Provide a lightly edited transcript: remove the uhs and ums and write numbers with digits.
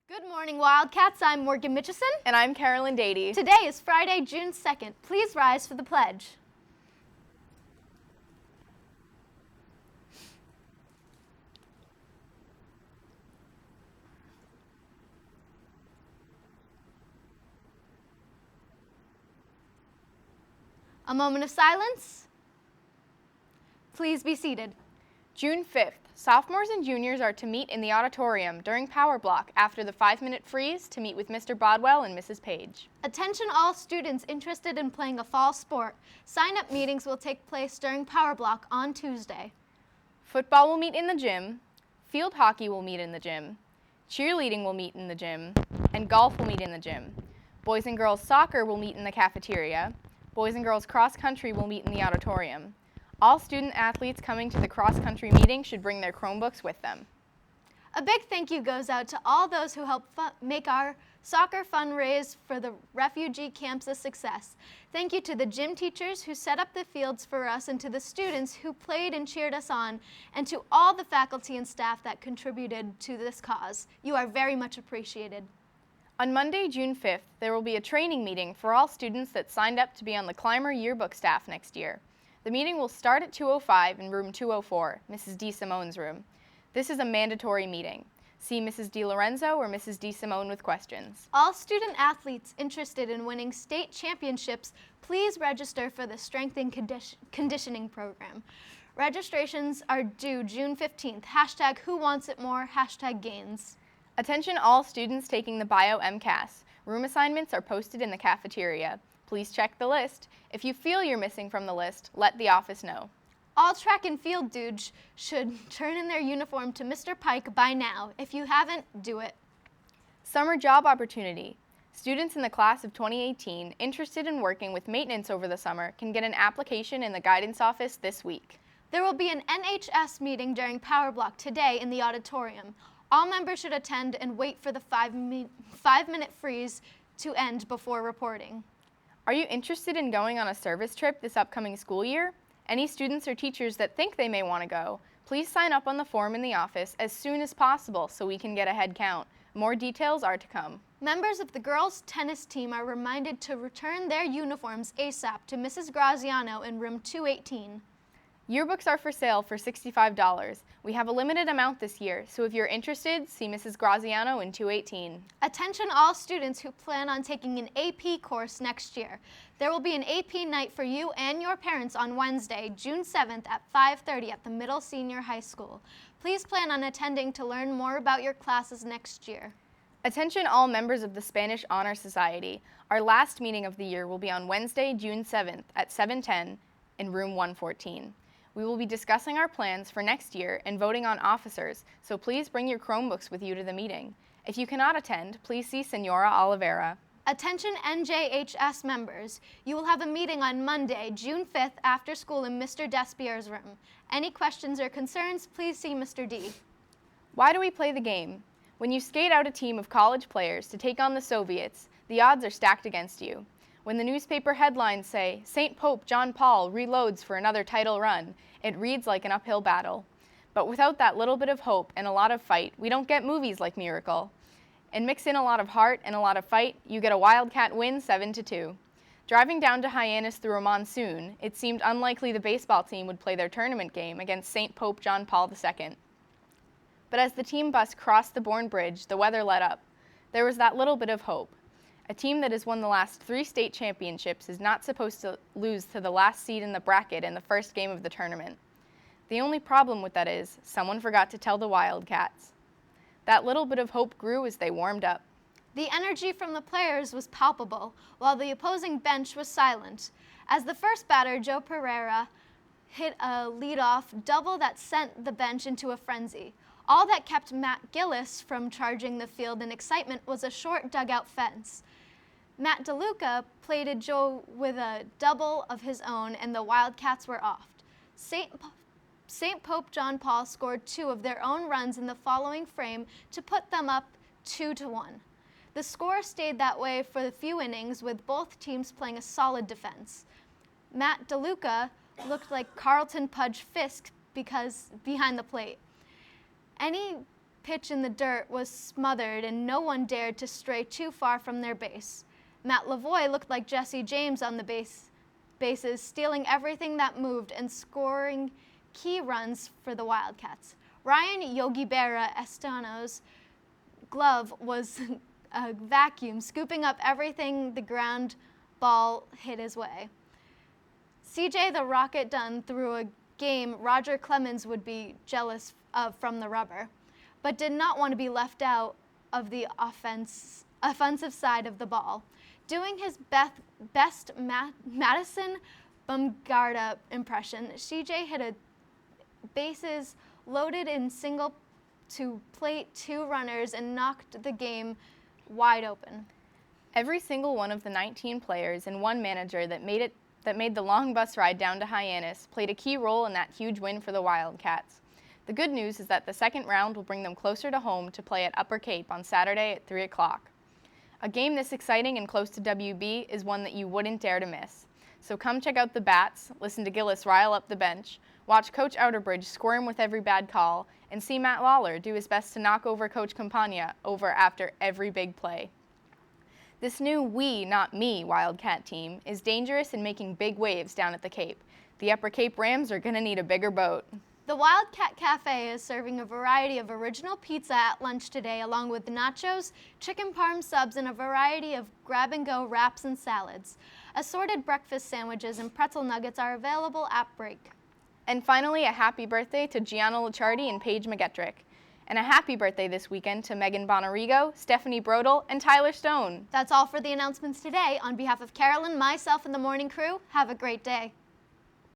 Good morning, Wildcats. I'm Morgan Mitchison. And I'm Carolyn Dady. Today is Friday, June 2nd. Please rise for the pledge. A moment of silence. Please be seated. June 5th, sophomores and juniors are to meet in the auditorium during Power Block after the 5-minute freeze to meet with Mr. Bodwell and Mrs. Page. Attention all students interested in playing a fall sport. Sign-up meetings will take place during Power Block on Tuesday. Football will meet in the gym, field hockey will meet in the gym, cheerleading will meet in the gym, and golf will meet in the gym. Boys and girls soccer will meet in the cafeteria. Boys and girls cross country will meet in the auditorium. All student athletes coming to the cross-country meeting should bring their Chromebooks with them. A big thank you goes out to all those who helped make our soccer fundraise for the refugee camps a success. Thank you to the gym teachers who set up the fields for us and to the students who played and cheered us on, and to all the faculty and staff that contributed to this cause. You are very much appreciated. On Monday, June 5th, there will be a training meeting for all students that signed up to be on the Climber yearbook staff next year. The meeting will start at 2:05 in room 204, Mrs. D. Simone's room. This is a mandatory meeting. See Mrs. D. Lorenzo or Mrs. D. Simone with questions. All student athletes interested in winning state championships, please register for the Strength and Conditioning program. Registrations are due June 15th. Hashtag Who Wants It More, hashtag gains. Attention all students taking the Bio MCAS. Room assignments are posted in the cafeteria. Please check the list. If you feel you're missing from the list, let the office know. All track and field dudes should turn in their uniform to Mr. Pike by now. If you haven't, do it. Summer job opportunity. Students in the class of 2018 interested in working with maintenance over the summer can get an application in the guidance office this week. There will be an NHS meeting during Power Block today in the auditorium. All members should attend and wait for the 5-minute freeze to end before reporting. Are you interested in going on a service trip this upcoming school year? Any students or teachers that think they may want to go, please sign up on the form in the office as soon as possible so we can get a head count. More details are to come. Members of the girls' tennis team are reminded to return their uniforms ASAP to Mrs. Graziano in room 218. Yearbooks are for sale for $65. We have a limited amount this year, so if you're interested, see Mrs. Graziano in 218. Attention all students who plan on taking an AP course next year. There will be an AP night for you and your parents on Wednesday, June 7th at 5:30 at the Middle Senior High School. Please plan on attending to learn more about your classes next year. Attention all members of the Spanish Honor Society. Our last meeting of the year will be on Wednesday, June 7th at 7:10 in room 114. We will be discussing our plans for next year and voting on officers, so please bring your Chromebooks with you to the meeting. If you cannot attend, please see Senora Oliveira. Attention NJHS members, you will have a meeting on Monday, June 5th after school in Mr. Despierre's room. Any questions or concerns, please see Mr. D. Why do we play the game? When you skate out a team of college players to take on the Soviets, the odds are stacked against you. When the newspaper headlines say, St. Pope John Paul reloads for another title run, it reads like an uphill battle. But without that little bit of hope and a lot of fight, we don't get movies like Miracle. And mix in a lot of heart and a lot of fight, you get a Wildcat win 7-2. Driving down to Hyannis through a monsoon, it seemed unlikely the baseball team would play their tournament game against St. Pope John Paul II. But as the team bus crossed the Bourne Bridge, the weather let up. There was that little bit of hope. A team that has won the last 3 state championships is not supposed to lose to the last seed in the bracket in the first game of the tournament. The only problem with that is someone forgot to tell the Wildcats. That little bit of hope grew as they warmed up. The energy from the players was palpable, while the opposing bench was silent. As the first batter, Joe Pereira, hit a leadoff double that sent the bench into a frenzy. All that kept Matt Gillis from charging the field in excitement was a short dugout fence. Matt DeLuca plated Joe with a double of his own, and the Wildcats were off. St. Pope John Paul scored 2 of their own runs in the following frame to put them up 2-1. The score stayed that way for a few innings, with both teams playing a solid defense. Matt DeLuca looked like Carlton Pudge Fisk because behind the plate. Any pitch in the dirt was smothered and no one dared to stray too far from their base. Matt Lavoie looked like Jesse James on the bases, stealing everything that moved and scoring key runs for the Wildcats. Ryan Yogi Berra Estano's glove was a vacuum, scooping up everything the ground ball hit his way. CJ the Rocket Dunn threw a game Roger Clemens would be jealous of from the rubber, but did not want to be left out of the offensive side of the ball. Doing his best Madison Bumgarner impression, CJ hit a bases loaded in single to plate 2 runners and knocked the game wide open. Every single one of the 19 players and one manager that made the long bus ride down to Hyannis played a key role in that huge win for the Wildcats. The good news is that the second round will bring them closer to home to play at Upper Cape on Saturday at 3 o'clock. A game this exciting and close to WB is one that you wouldn't dare to miss. So come check out the Bats, listen to Gillis rile up the bench, watch Coach Outerbridge squirm with every bad call, and see Matt Lawler do his best to knock over Coach Campagna over after every big play. This new we, not me Wildcat team is dangerous and making big waves down at the Cape. The Upper Cape Rams are going to need a bigger boat. The Wildcat Cafe is serving a variety of original pizza at lunch today, along with nachos, chicken parm subs, and a variety of grab-and-go wraps and salads. Assorted breakfast sandwiches and pretzel nuggets are available at break. And finally, a happy birthday to Gianna Licciardi and Paige McGettrick. And a happy birthday this weekend to Megan Bonarigo, Stephanie Brodel, and Tyler Stone. That's all for the announcements today. On behalf of Carolyn, myself, and the morning crew, have a great day.